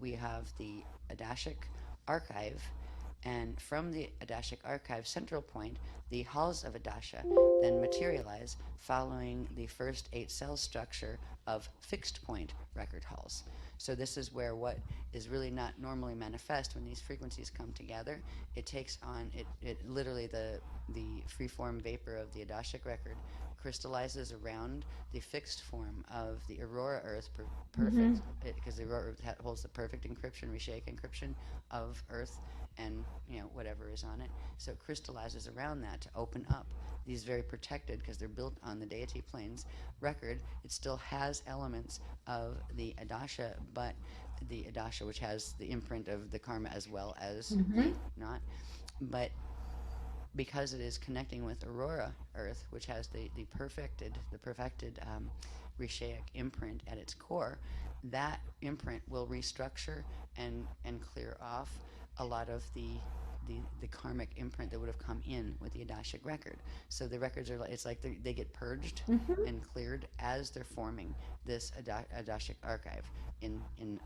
we have the Adashic archive, and from the Adashic archive central point, the halls of Adasha then materialize following the first 8 cell structure of fixed point record halls. So this is where what is really not normally manifest when these frequencies come together, it takes on it literally the freeform vapor of the Adashic record crystallizes around the fixed form of the Aurora Earth Mm-hmm. perfect, because the Aurora Earth holds the perfect encryption, Reshake encryption of Earth and whatever is on it. So it crystallizes around that to open up these very protected, because they're built on the deity planes record. It still has elements of the Adasha, but the Adasha, which has the imprint of the karma as well as Mm-hmm. the not, but because it is connecting with Aurora Earth, which has the perfected Rishaic imprint at its core, that imprint will restructure and clear off a lot of the karmic imprint that would have come in with the Adashic record. So the records are, it's like they get purged Mm-hmm. and cleared as they're forming this Adashic archive in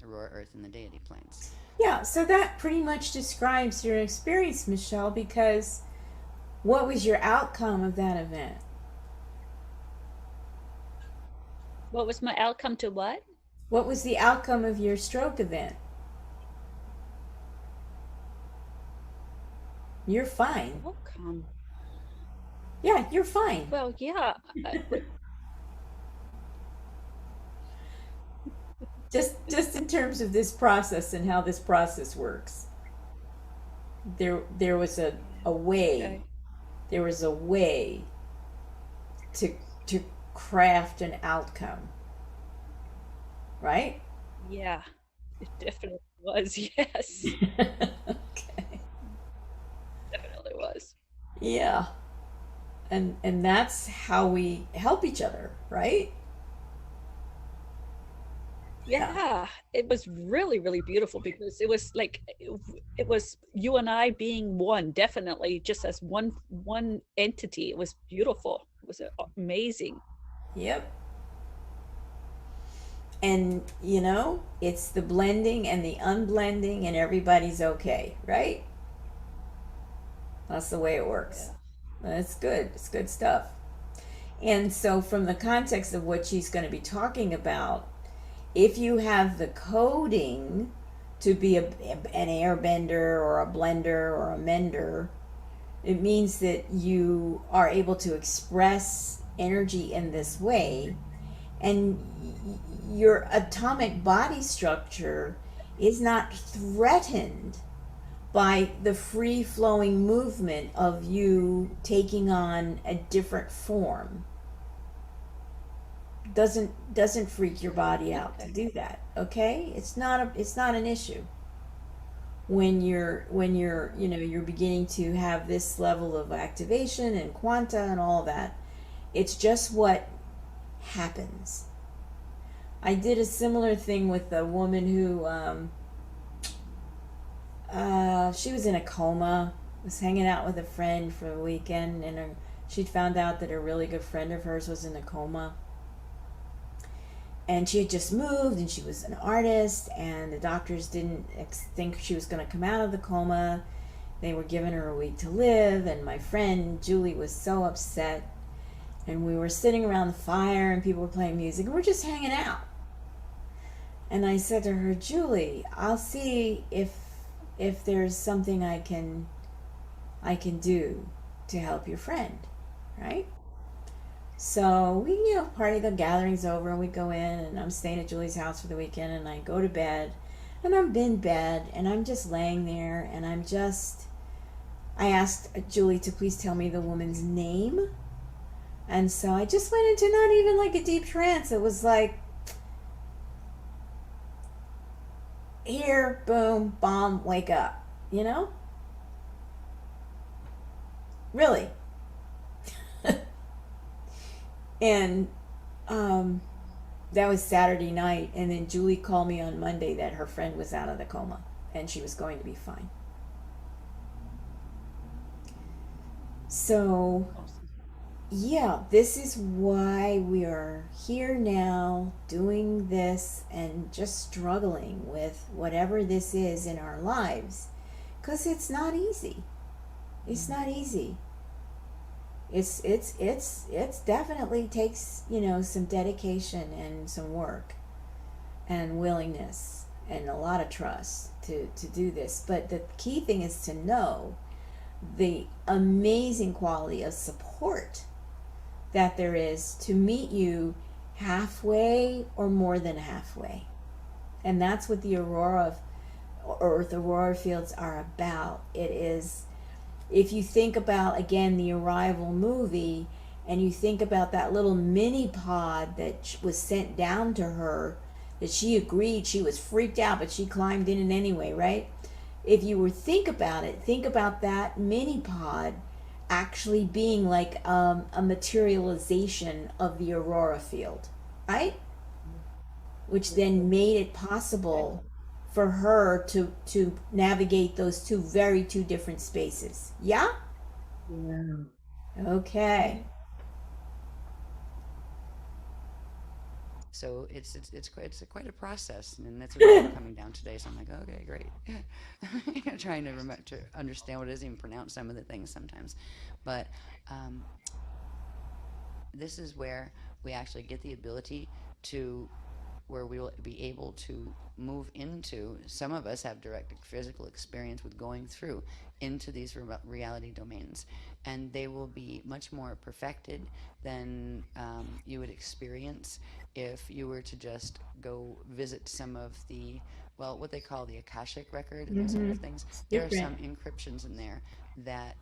Aurora Earth and the deity planes. Yeah, so that pretty much describes your experience, Michelle, because what was your outcome of that event? What was my outcome to what? What was the outcome of your stroke event? You're fine. Outcome. Yeah, you're fine. Well, yeah. Just in terms of this process and how this process works. There was a way. Okay. There was a way to to craft an outcome, right? Yeah, it definitely was. Yes, Okay. definitely was. Yeah. And that's how we help each other, right? Yeah. Yeah, it was really, really beautiful because it was like it was you and I being one, definitely just as one entity. It was beautiful. It was amazing. Yep. And it's the blending and the unblending and everybody's okay, right? That's the way it works. Yeah. That's good. It's good stuff. And so, from the context of what she's going to be talking about, if you have the coding to be an airbender or a blender or a mender, it means that you are able to express energy in this way, and your atomic body structure is not threatened by the free flowing movement of you taking on a different form. Doesn't freak your body out to Okay. do that. Okay, it's not an issue when you're you're beginning to have this level of activation and quanta and all that. It's just what happens. I did a similar thing with a woman who she was in a coma, was hanging out with a friend for the weekend, and she'd found out that a really good friend of hers was in a coma. And she had just moved, and she was an artist, and the doctors didn't think she was going to come out of the coma. They were giving her a week to live, and my friend Julie was so upset. And we were sitting around the fire, and people were playing music, and we're just hanging out. And I said to her, Julie, I'll see if there's something I can do to help your friend, right? So we, party, the gathering's over, and we go in, and I'm staying at Julie's house for the weekend, and I go to bed, and I'm in bed, and I'm just laying there, and I asked Julie to please tell me the woman's name, and so I just went into not even like a deep trance. It was like, here, boom, bomb, wake up, you know? Really. And um, that was Saturday night, and then Julie called me on Monday that her friend was out of the coma and she was going to be fine. So Awesome. yeah, this is why we are here now doing this and just struggling with whatever this is in our lives. Because it's not easy. It's not easy. It's definitely takes, some dedication and some work and willingness and a lot of trust to do this. But the key thing is to know the amazing quality of support that there is to meet you halfway or more than halfway. And that's what the aurora fields are about. It is, if you think about again the Arrival movie, and you think about that little mini pod that was sent down to her, that she agreed, she was freaked out, but she climbed in it anyway, right? If you were think about it, think about that mini pod actually being like a materialization of the aurora field, right? Which then made it possible for her to navigate those two different spaces. Yeah. Yeah. Okay. So it's quite a process, and that's what I'm coming down today. So I'm like, okay, great. Trying to understand what it is, even pronounce some of the things sometimes, but um, this is where we actually get the ability to where we will be able to move into, some of us have direct physical experience with going through into these reality domains, and they will be much more perfected than you would experience if you were to just go visit some of the, well, what they call the Akashic record and those kind Mm-hmm. of things. There are Different. some encryptions in there that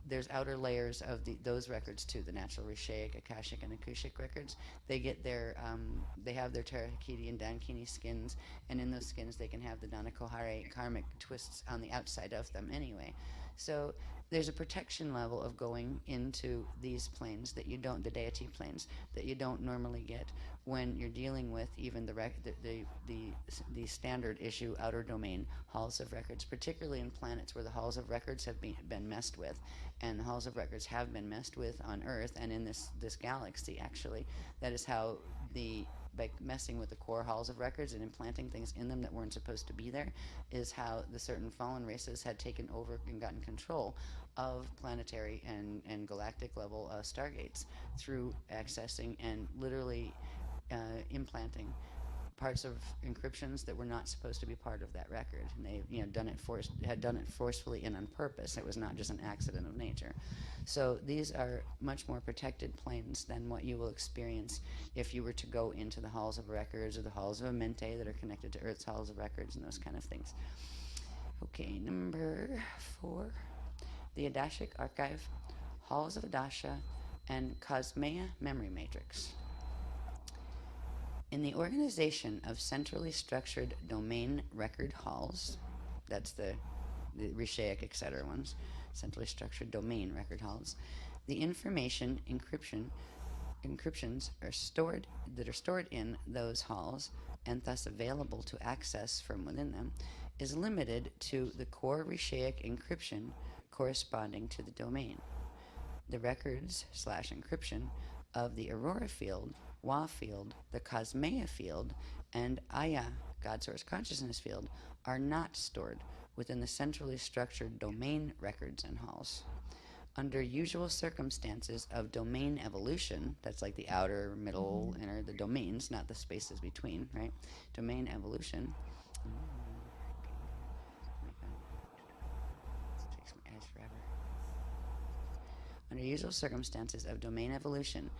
there's outer layers of those records too, the natural Rishaic, Akashic, and Akushik records. They have their Tarakiti and Dankini skins, and in those skins they can have the Danakohare karmic twists on the outside of them anyway. So there's a protection level of going into these planes that you don't, the deity planes, that you don't normally get when you're dealing with even the standard issue outer domain halls of records, particularly in planets where the halls of records have been messed with, and the halls of records have been messed with on Earth and in this galaxy. Actually, that is how the by messing with the core halls of records and implanting things in them that weren't supposed to be there is how the certain fallen races had taken over and gotten control of planetary and galactic level stargates through accessing and literally implanting parts of encryptions that were not supposed to be part of that record, and they had done it forcefully and on purpose. It was not just an accident of nature. So these are much more protected planes than what you will experience if you were to go into the halls of records or the halls of Amente that are connected to Earth's halls of records and those kind of things. Okay, number 4, the Adashic Archive, Halls of Adasha, and Cosmea Memory Matrix. In the organization of centrally structured domain record halls, that's the Rishaic, etc. ones, centrally structured domain record halls, the information encryptions are stored in those halls and thus available to access from within them is limited to the core Rishaic encryption corresponding to the domain. The records slash encryption of the Aurora field, Wa field, the Cosmea field, and Aya, God Source Consciousness field, are not stored within the centrally structured domain records and halls. Under usual circumstances of domain evolution, that's like the outer, middle, inner, the domains, not the spaces between, right? Domain evolution. Takes my eyes forever. Under usual circumstances of domain evolution,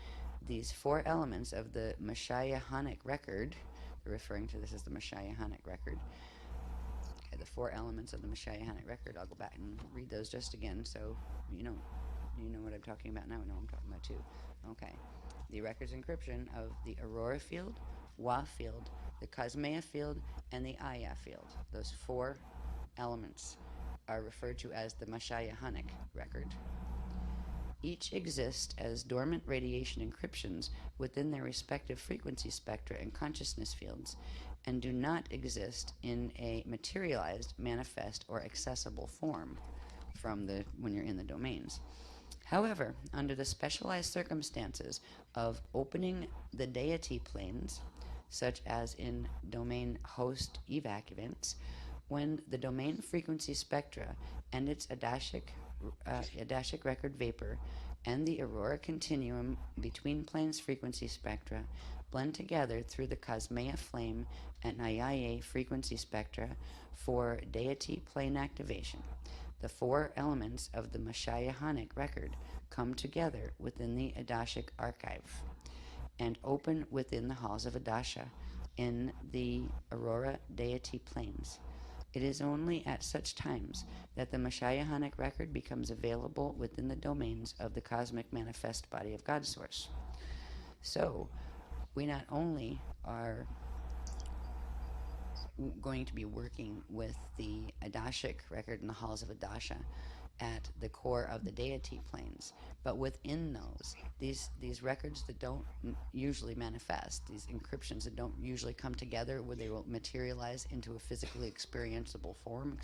these 4 elements of the Mashayahanic record, they're referring to this as the Mashayahanic record. Okay, the 4 elements of the Mashayahanic record, I'll go back and read those just again so you know what I'm talking about now. I know what I'm talking about too. Okay. The records encryption of the Aurora field, Wa field, the Cosmea field, and the Aya field. Those 4 elements are referred to as the Mashayahanic record. Each exist as dormant radiation encryptions within their respective frequency spectra and consciousness fields, and do not exist in a materialized, manifest, or accessible form from when you're in the domains. However, under the specialized circumstances of opening the deity planes, such as in domain host evac events, when the domain frequency spectra and its Adashic record vapor and the aurora continuum between planes frequency spectra blend together through the Cosmea flame and Ayaye frequency spectra for deity plane activation. The four elements of the Mashayahanic record come together within the Adashic archive and open within the halls of Adasha in the Aurora deity planes. It is only at such times that the Mashayahanic record becomes available within the domains of the cosmic manifest body of God Source. So, we not only are going to be working with the Adashic record in the halls of Adasha at the core of the deity planes, but within those, these records that don't usually manifest, these encryptions that don't usually come together where they will materialize into a physically experienceable form,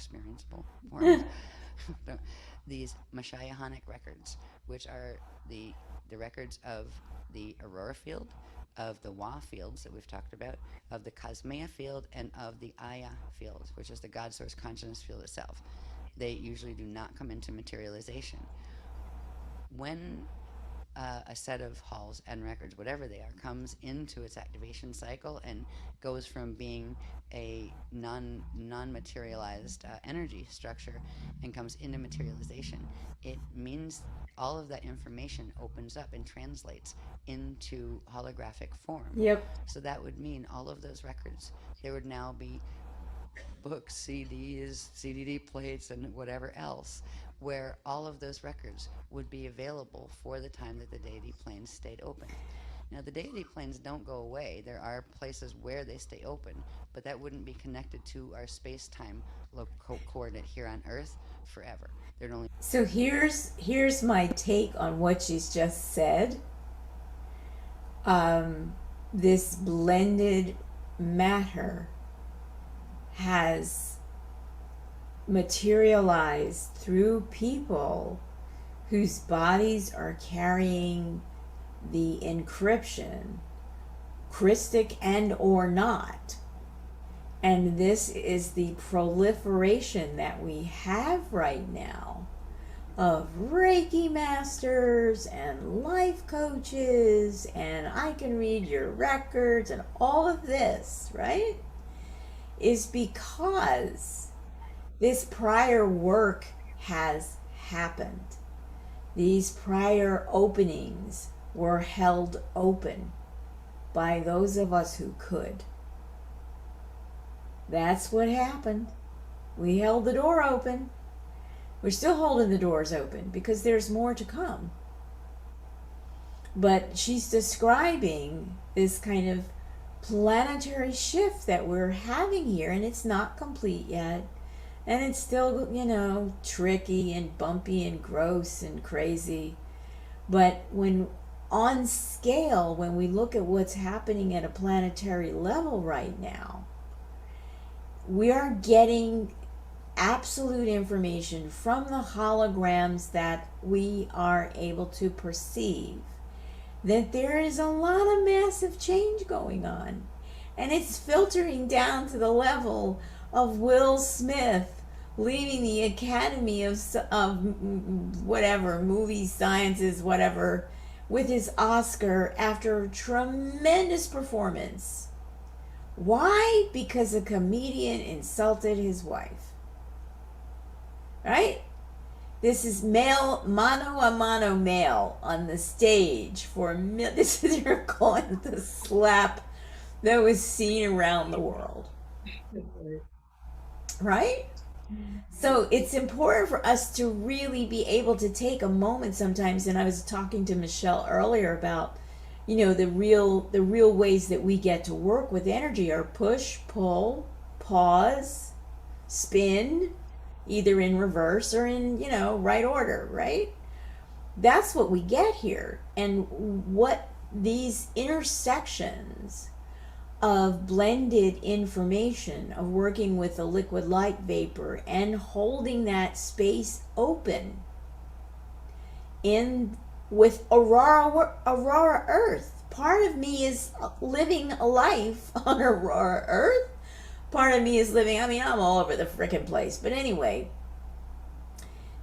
these Mashayahanic records, which are the records of the Aurora field, of the Wa fields that we've talked about, of the Cosmea field, and of the Aya field, which is the God Source consciousness field itself. They usually do not come into materialization. When a set of halls and records, whatever they are, comes into its activation cycle and goes from being a non-materialized energy structure and comes into materialization, it means all of that information opens up and translates into holographic form. Yep. So that would mean all of those records, there would now be books, CDs, CDD plates, and whatever else, where all of those records would be available for the time that the deity planes stayed open. Now, the deity planes don't go away. There are places where they stay open, but that wouldn't be connected to our space-time coordinate here on Earth forever. There'd only. So here's my take on what she's just said. This blended matter has materialized through people whose bodies are carrying the encryption, Christic and or not. And this is the proliferation that we have right now of Reiki masters and life coaches, and I can read your records, and all of this, right? Is because this prior work has happened. These prior openings were held open by those of us who could. That's what happened. We held the door open. We're still holding the doors open because there's more to come. But she's describing this kind of planetary shift that we're having here, and it's not complete yet. And it's still, tricky and bumpy and gross and crazy. But when on scale, when we look at what's happening at a planetary level right now, we are getting absolute information from the holograms that we are able to perceive that there is a lot of massive change going on. And it's filtering down to the level of Will Smith leaving the Academy of whatever, movie sciences, whatever, with his Oscar after a tremendous performance. Why? Because a comedian insulted his wife. Right? This is male, mano a mano male on the stage for this is they're calling it the slap that was seen around the world. Right? So it's important for us to really be able to take a moment sometimes, and I was talking to Michelle earlier about, the real ways that we get to work with energy are push, pull, pause, spin, either in reverse or in, right order, right? That's what we get here. And what these intersections of blended information, of working with the liquid light vapor and holding that space open in with Aurora Earth. Part of me is living a life on Aurora Earth. Part of me is living, I mean, I'm all over the freaking place. But anyway,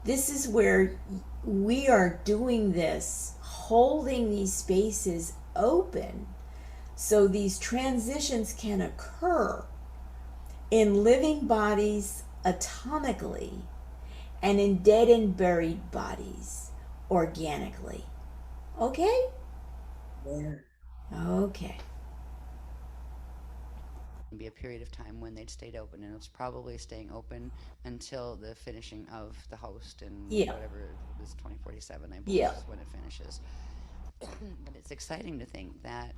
this is where we are doing this, holding these spaces open so these transitions can occur in living bodies atomically and in dead and buried bodies organically. Okay? Yeah. Okay. Be a period of time when they'd stayed open, and it's probably staying open until the finishing of the host in Yeah. whatever this 2047, I believe, Yeah. is when it finishes. But it's exciting to think that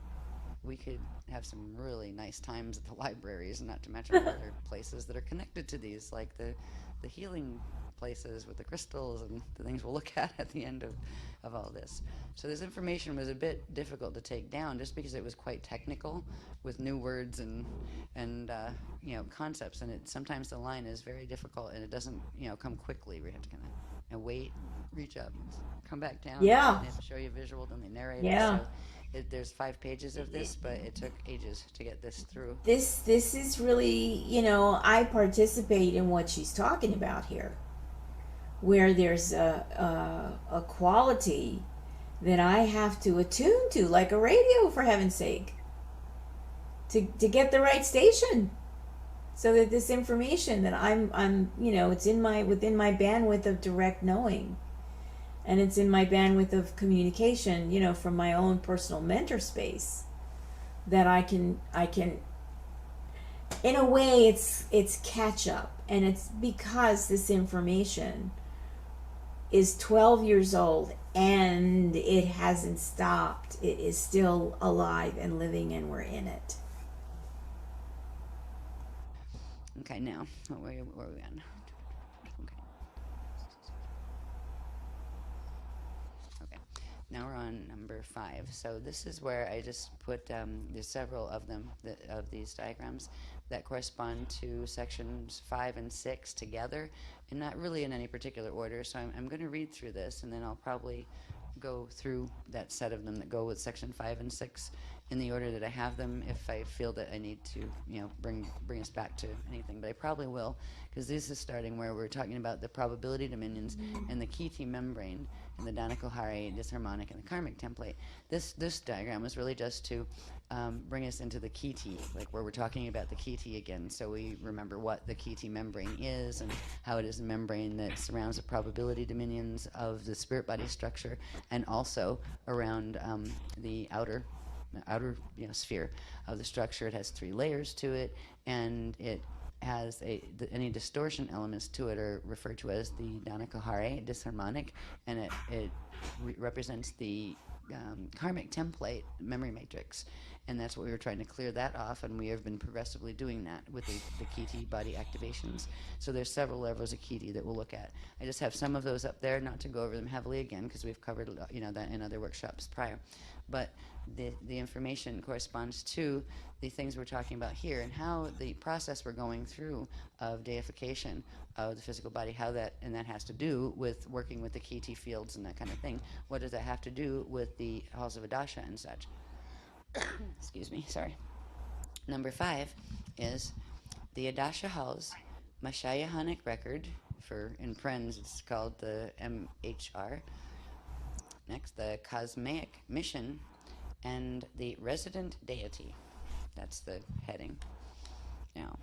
we could have some really nice times at the libraries, not to mention the other places that are connected to these, like the healing places with the crystals and the things we'll look at the end of all this. So this information was a bit difficult to take down just because it was quite technical with new words and concepts, and it sometimes the line is very difficult and it doesn't come quickly. We have to kind of wait, reach up, come back down, right? Yeah. And they have to show you a visual, then they narrate it. Yeah. So there's 5 pages of this, but it took ages to get this through. This is really, I participate in what she's talking about here, where there's a quality that I have to attune to, like a radio, for heaven's sake, to get the right station, so that this information that I'm it's within my bandwidth of direct knowing, and it's in my bandwidth of communication, from my own personal mentor space, that I can in a way it's catch up, and it's because this information is 12 years old and it hasn't stopped. It is still alive and living, and we're in it. Okay, now where are we on? Okay. Okay. Now we're on number 5. So this is where I just put there's several of them of these diagrams that correspond to sections 5 and 6 together, and not really in any particular order. So I'm going to read through this, and then I'll probably go through that set of them that go with section 5 and 6 in the order that I have them, if I feel that I need to, bring us back to anything. But I probably will, because this is starting where we're talking about the probability dominions and the Kiti membrane and the Danikohari disharmonic and the karmic template. This diagram was really just to bring us into the Kiti, like where we're talking about the Kiti again, so we remember what the Kiti membrane is and how it is a membrane that surrounds the probability dominions of the spirit body structure, and also around the outer sphere of the structure. It has 3 layers to it, and it has any distortion elements to it are referred to as the Danikohare, disharmonic, and it represents the karmic template memory matrix, and that's what we were trying to clear that off, and we have been progressively doing that with the Kiti body activations. So there's several levels of Kiti that we'll look at. I just have some of those up there, not to go over them heavily again, because we've covered that in other workshops prior. But the information corresponds to the things we're talking about here, and how the process we're going through of deification of the physical body, how that has to do with working with the Kiti fields and that kind of thing. What does that have to do with the halls of Adasha and such? Excuse me, sorry. Number 5 is the Adasha halls Mashayahanic record, in Prenz it's called the MHR. Next, the cosmic mission and the resident deity. That's the heading. Now,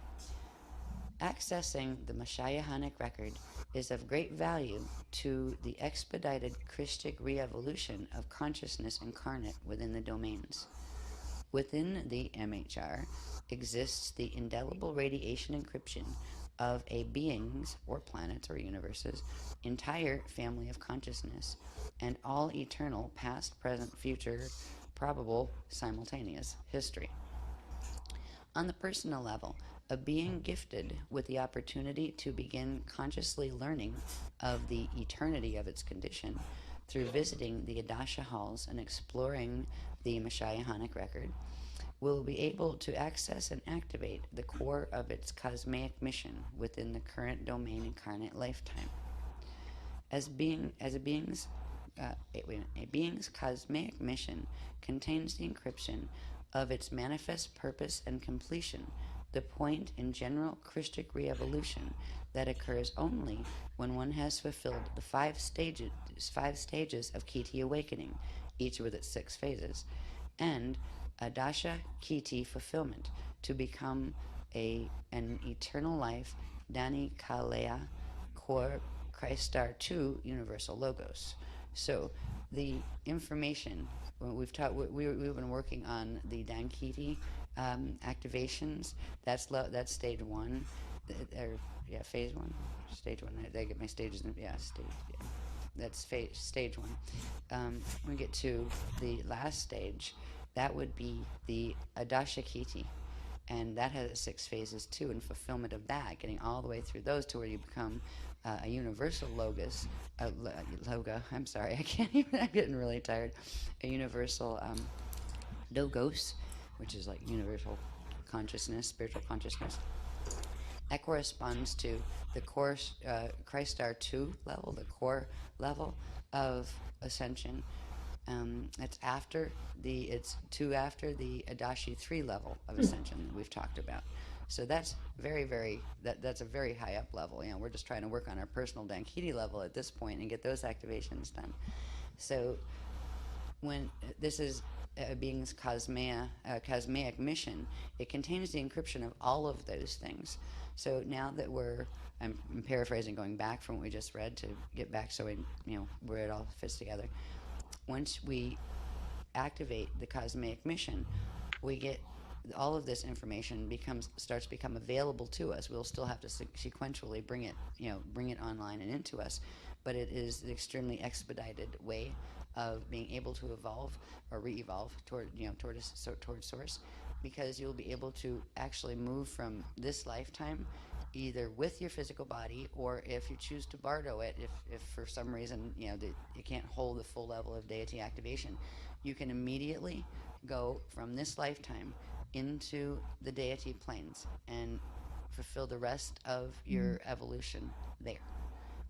accessing the Mashayahanic record is of great value to the expedited Christic re-evolution of consciousness incarnate within the domains. Within the MHR exists the indelible radiation encryption of a being's, or planets or universes, entire family of consciousness, and all eternal past, present, future, probable, simultaneous history. On the personal level, a being gifted with the opportunity to begin consciously learning of the eternity of its condition through visiting the Adasha halls and exploring the Mashayahanic record will be able to access and activate the core of its cosmic mission within the current domain incarnate lifetime. As a being's a being's cosmic mission contains the encryption of its manifest purpose and completion, the point in general Christic re-evolution that occurs only when one has fulfilled the five stages of Kiti awakening, each with its 6 phases, and Adasha Kiti fulfillment to become an eternal life, Dani Kalea Kor Christar 2 Universal Logos. So the information we've taught, we've been working on the Dankiti activations. That's stage one, or yeah, phase one, stage one. I get my stages. Yeah, stage. Yeah. That's stage one. We get to the last stage. That would be the Adashakiti, and that has 6 phases too. And fulfillment of that, getting all the way through those to where you become a universal logos, logo. I'm sorry, I can't even. I'm getting really tired. A universal logos, which is like universal consciousness, spiritual consciousness. That corresponds to the core Christ Star 2 level, the core level of ascension. It's two after the Adashi 3 level of ascension that we've talked about. So that's that's a very high up level. We're just trying to work on our personal Dankiti level at this point and get those activations done. So when this is a being's cosmic mission, it contains the encryption of all of those things. So now that I'm paraphrasing, going back from what we just read to get back so where it all fits together. Once we activate the cosmic mission, we get all of this information starts to become available to us. We'll still have to sequentially bring it online and into us, but it is an extremely expedited way of being able to evolve or re-evolve toward source, because you'll be able to actually move from this lifetime either with your physical body, or if you choose to bardo it, if for some reason you can't hold the full level of deity activation, you can immediately go from this lifetime into the deity planes and fulfill the rest of your evolution there,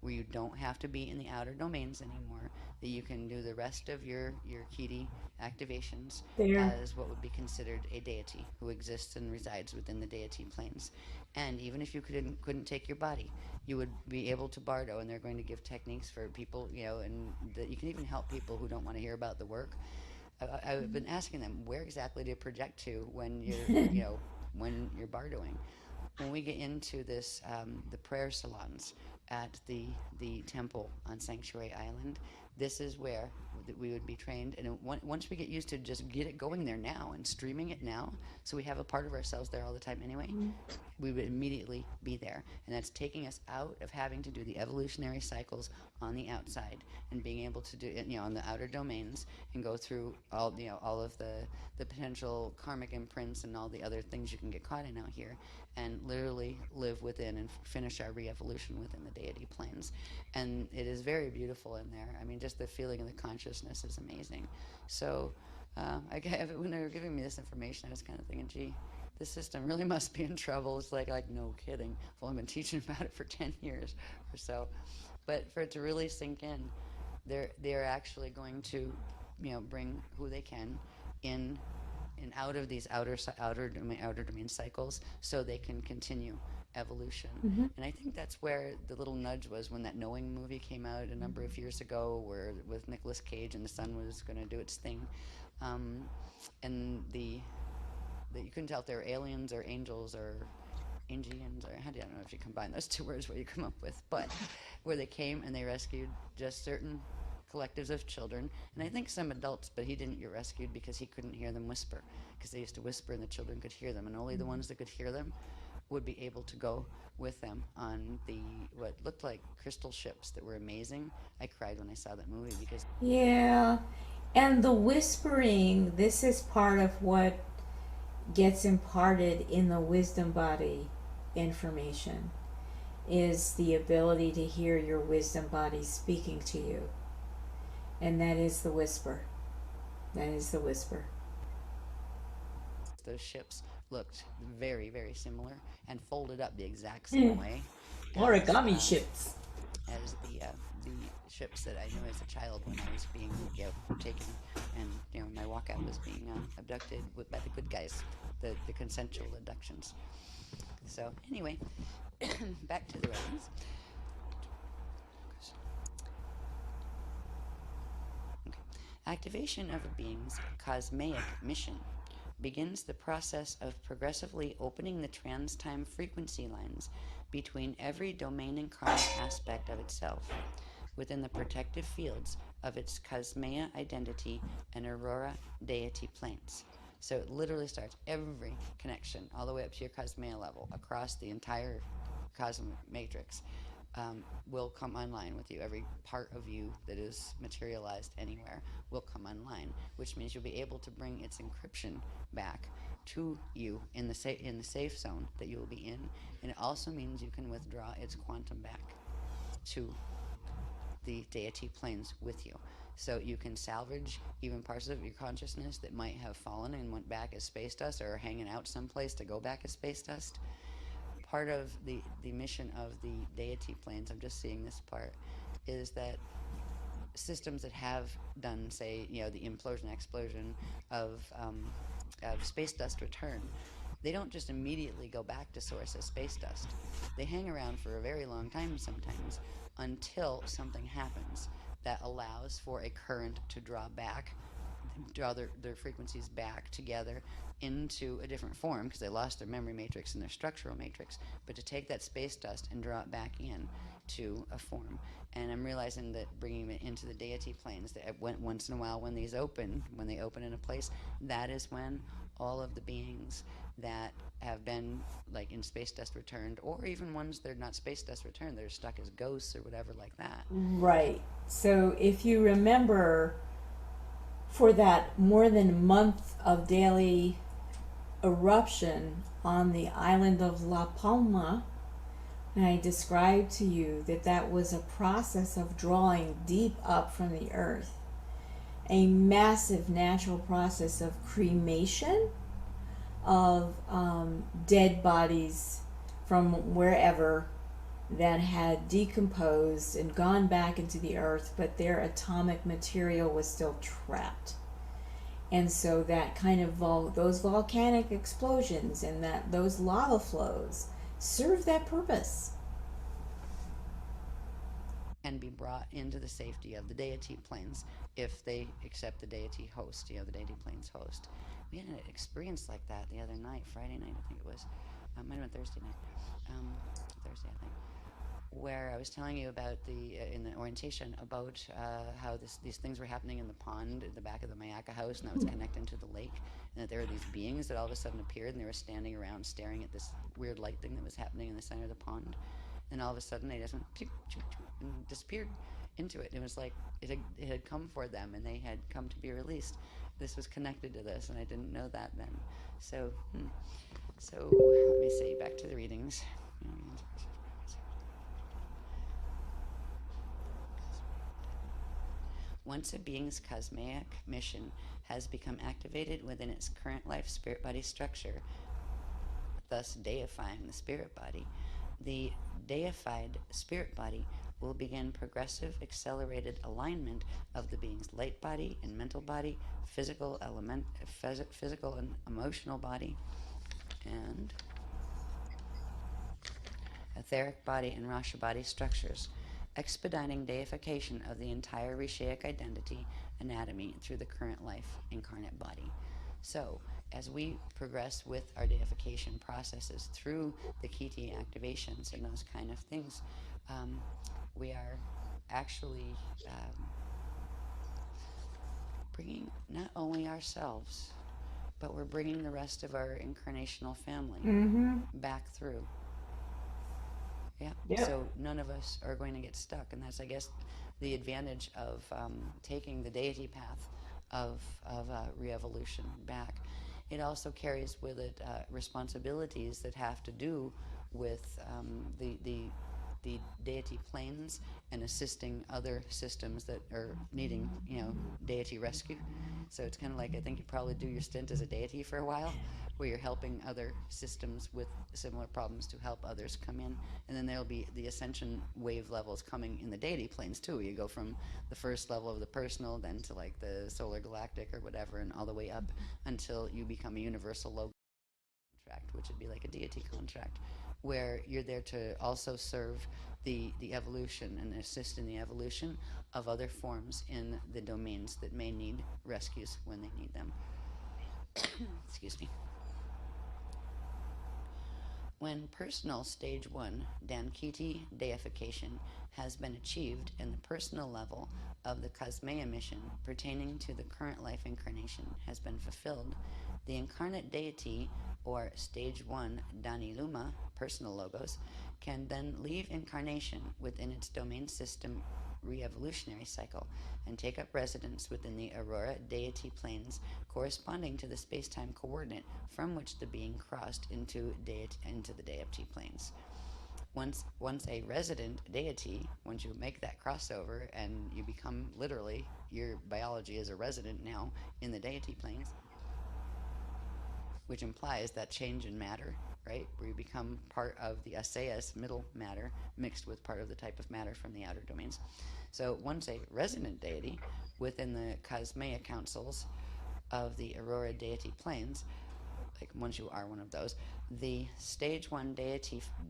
where you don't have to be in the outer domains anymore, that you can do the rest of your Kiti activations There. as what would be considered a deity who exists and resides within the deity planes. And even if you couldn't take your body, you would be able to bardo, and they're going to give techniques for people, and that you can even help people who don't want to hear about the work. I've been asking them, where exactly do you project to when you're when you're bardoing? When we get into this, the prayer salons at the temple on Sanctuary Island, this is where we would be trained. And once we get used to just get it going there now and streaming it now, so we have a part of ourselves there all the time anyway, we would immediately be there. And that's taking us out of having to do the evolutionary cycles on the outside and being able to do it, on the outer domains, and go through all of the potential karmic imprints and all the other things you can get caught in out here, and literally live within and finish our re-evolution within the deity planes. And it is very beautiful in there. I mean, just the feeling of the consciousness is amazing. So when they were giving me this information, I was kind of thinking, gee, the system really must be in trouble. It's like no kidding. I've only been teaching about it for 10 years or so. But for it to really sink in, they're actually going to bring who they can in and out of these outer domain cycles, so they can continue evolution. And I think that's where the little nudge was when that Knowing movie came out a number of years ago, where with Nicolas Cage, and the sun was going to do its thing, and you couldn't tell if they were aliens or angels or Indians, or I don't know if you combine those two words what you come up with, but where they came and they rescued just certain collectives of children, and I think some adults, but he didn't get rescued because he couldn't hear them whisper, because they used to whisper and the children could hear them, and only the ones that could hear them would be able to go with them on what looked like crystal ships that were amazing. I cried when I saw that movie because Yeah. And the whispering, this is part of what gets imparted in the wisdom body information, is the ability to hear your wisdom body speaking to you. And that is the whisper. That is the whisper. those ships looked very, very similar and folded up the exact same way as Origami ships. as the ships that I knew as a child when I was being taken, and my walkout was being abducted by the good guys, the consensual abductions. So anyway, back to the writings. Okay. Activation of a being's cosmaic mission begins the process of progressively opening the trans-time frequency lines between every domain incarnate aspect of itself within the protective fields of its cosmea identity and aurora deity planes. So it literally starts every connection all the way up to your cosmea level across the entire cosmic matrix, will come online with you. Every part of you that is materialized anywhere will come online, which means you'll be able to bring its encryption back to you in the safe zone that you will be in, and it also means you can withdraw its quantum back to the deity planes with you. So you can salvage even parts of your consciousness that might have fallen and went back as space dust, or are hanging out someplace to go back as space dust. Part of the mission of the deity planes, I'm just seeing this part, is that systems that have done, say, the implosion explosion of space dust return, they don't just immediately go back to source as space dust. They hang around for a very long time sometimes until something happens that allows for a current to draw their frequencies back together into a different form, because they lost their memory matrix and their structural matrix, but to take that space dust and draw it back in to a form. And I'm realizing that bringing it into the deity planes, that once in a while when they open in a place, that is when all of the beings that have been like in space dust returned, or even ones that are not space dust returned, they're stuck as ghosts or whatever like that. Right. So if you remember, for that more than a month of daily eruption on the island of La Palma, and I described to you that that was a process of drawing deep up from the earth, a massive natural process of cremation of dead bodies from wherever that had decomposed and gone back into the earth, but their atomic material was still trapped. And so that kind of those volcanic explosions and those lava flows serve that purpose. And be brought into the safety of the deity planes if they accept the deity host, the deity planes host. We had an experience like that the other night, Friday night, I think it was. Might have been Thursday night. Thursday, I think. Where I was telling you about in the orientation about how these things were happening in the pond at the back of the Mayaka house, and that was connecting to the lake, and that there were these beings that all of a sudden appeared, and they were standing around staring at this weird light thing that was happening in the center of the pond, and all of a sudden they just went and disappeared into it. It was like it had come for them, and they had come to be released. This was connected to this, and I didn't know that then. So let me see. Back to the readings. Once a being's cosmic mission has become activated within its current life spirit body structure, thus deifying the spirit body, the deified spirit body will begin progressive accelerated alignment of the being's light body and mental body, physical and emotional body, and etheric body and rasha body structures, expediting deification of the entire Rishaic identity anatomy through the current life incarnate body. So, as we progress with our deification processes through the Kiti activations and those kind of things, we are actually bringing not only ourselves, but we're bringing the rest of our incarnational family back through. Yeah. Yep. So none of us are going to get stuck, and that's, I guess, the advantage of taking the deity path of re-evolution back. It also carries with it responsibilities that have to do with the the deity planes and assisting other systems that are needing, deity rescue. So it's kind of like, I think you probably do your stint as a deity for a while, where you're helping other systems with similar problems to help others come in. And then there'll be the ascension wave levels coming in the deity planes too. You go from the first level of the personal, then to like the solar galactic or whatever, and all the way up until you become a universal logo contract, which would be like a deity contract, where you're there to also serve the evolution and assist in the evolution of other forms in the domains that may need rescues when they need them. Excuse me. When personal stage 1 Dankiti deification has been achieved in the personal level of the Cosmea mission pertaining to the current life incarnation has been fulfilled, the incarnate deity, or stage 1 Daniluma, personal logos, can then leave incarnation within its domain system re-evolutionary cycle and take up residence within the aurora deity planes corresponding to the space-time coordinate from which the being crossed into the deity planes. Once a resident deity, once you make that crossover and you become literally, your biology is a resident now in the deity planes, which implies that change in matter, right? Where you become part of the aseas, middle matter, mixed with part of the type of matter from the outer domains. So once a resident deity within the Cosmea councils of the Aurora deity planes, like once you are one of those, the stage 1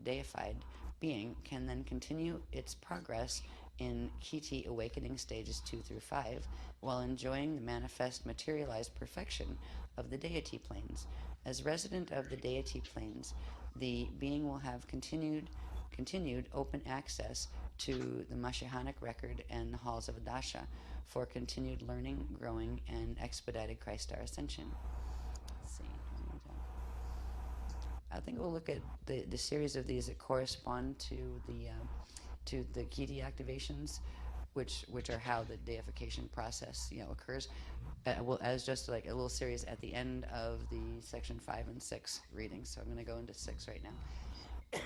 deified being can then continue its progress in Kiti awakening stages 2 through 5 while enjoying the manifest materialized perfection of the deity planes. As resident of the deity planes, the being will have continued open access to the Mashahanic record and the halls of Adasha for continued learning, growing, and expedited Christ-star ascension. Let's see. I think we'll look at the series of these that correspond to the Kiti activations, which are how the deification process occurs. Well, as just like a little series at the end of the section 5 and 6 readings. So I'm going to go into 6 right now.